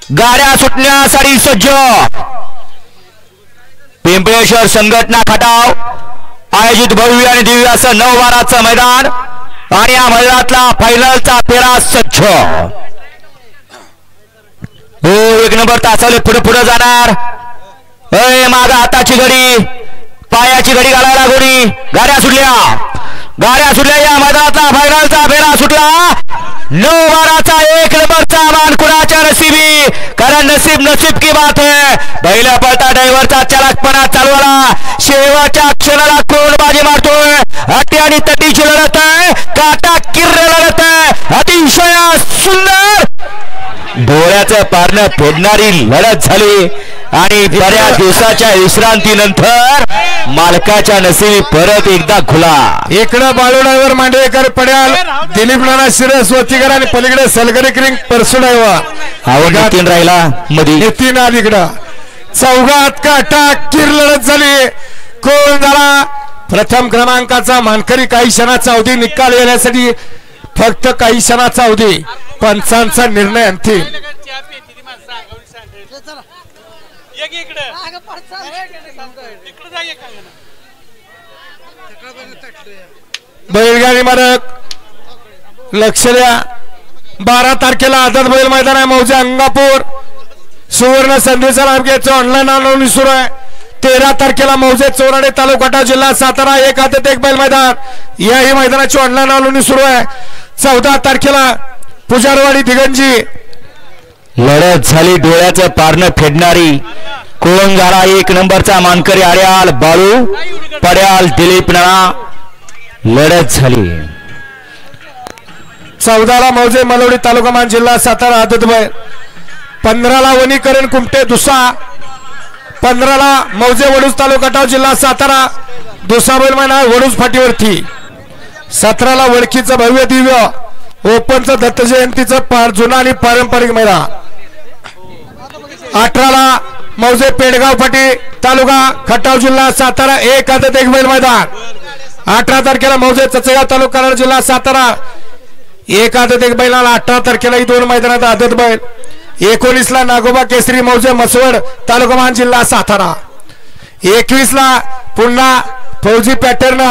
गाड्या सुटण्यासाठी सज्ज पिंपळेश्वर संघटना खटाव आयोजित भव्य आणि दिव्य असं 9-12चं मैदान आणि या मैदानातला फायनलचा फेरा सज्ज हो 1 नंबर तासाले पुढे जाणार माग हाताची घडी पायाची घडी घालायला गोडी गाड्या सुटल्या या मैदानातला फायनलचा फेरा सुटला 9-12चा 1 नंबरचा मान कुणाच्या नसीबी कारण नसीब की बात है पहिल्या पळता ड्रायव्हरचा चालकपणा चालवला शेवटच्या क्षणाला कोण बाजी मारतोय अटी आणि तटीची लढत आहे काटा किर्र लढत आहे अतिशय सुंदर डोळ्याचं पारणं फोडणारी लढत झाली आणि बऱ्याच दिवसाच्या विश्रांतीनंतर मालकाच्या नसीबी परत एकदा खुला इकडे बाळू ड्रायव्हर मांडवेकर पड्याल दिलीप नाना शिरस वतीकर आणि पलीकडे सलगरी क्रिंग परसू ड्रायव्हर आवड राहिला मध्ये नितीन इकडं चौघात काटा किर लढत झाली कोण झाला प्रथम क्रमांकाचा मानकरी काही क्षणाचा अवधी निकाल येण्यासाठी फक्त काही क्षणाचा अवधी पंचांचा निर्णय अंतिम बैलगाडी मालक लक्ष द्या 12 तारखेला आझाद बैल मैदान आहे मौजे अंगापूर सुवर्ण संधीचा लाभ घ्यायचा ऑनलाईन नोंदणी सुरू आहे 13 तारखेला मौजे चोराडे तालुका जिल्हा सातारा 1 हातात 1 बैल मैदान याही मैदानाची ऑनलाईन नोंदणी सुरू आहे 14 तारखेला पुजारवाडी दिगंजी लढत झाली डोळ्याचं पारणं फेडणारी कोण झाला 1 नंबरचा मानकरी आड्याल बाळू पड्याल दिलीप नाना लढत झाली 14ला मौजे मलवडी तालुका मान जिल्हा सातारा आदत बैल 15ला वनीकरण कुमटे दुसा 15ला मौजे वडूज तालुका जिल्हा सातारा दुसा बैल मैदान वडूज फाटीवरती 17ला वडकीचं भव्य दिव्य ओपनचं दत्त जयंतीचं जुना आणि पारंपरिक मैदान 18ला मौजे पेडगाव फाटी तालुका खटाव जिल्हा सातारा 1 हातात 1 बैल मैदान 18 तारखेला मौजे चचेगाव तालुका जिल्हा सातारा 1 हातात 1 बैलाला 18 तारखेला ही 2 मैदानात आदत बैल 19ला नागोबा केसरी मौजे मसवड तालुका मान जिल्हा सातारा 21ला पुन्हा फौजी पॅटर्न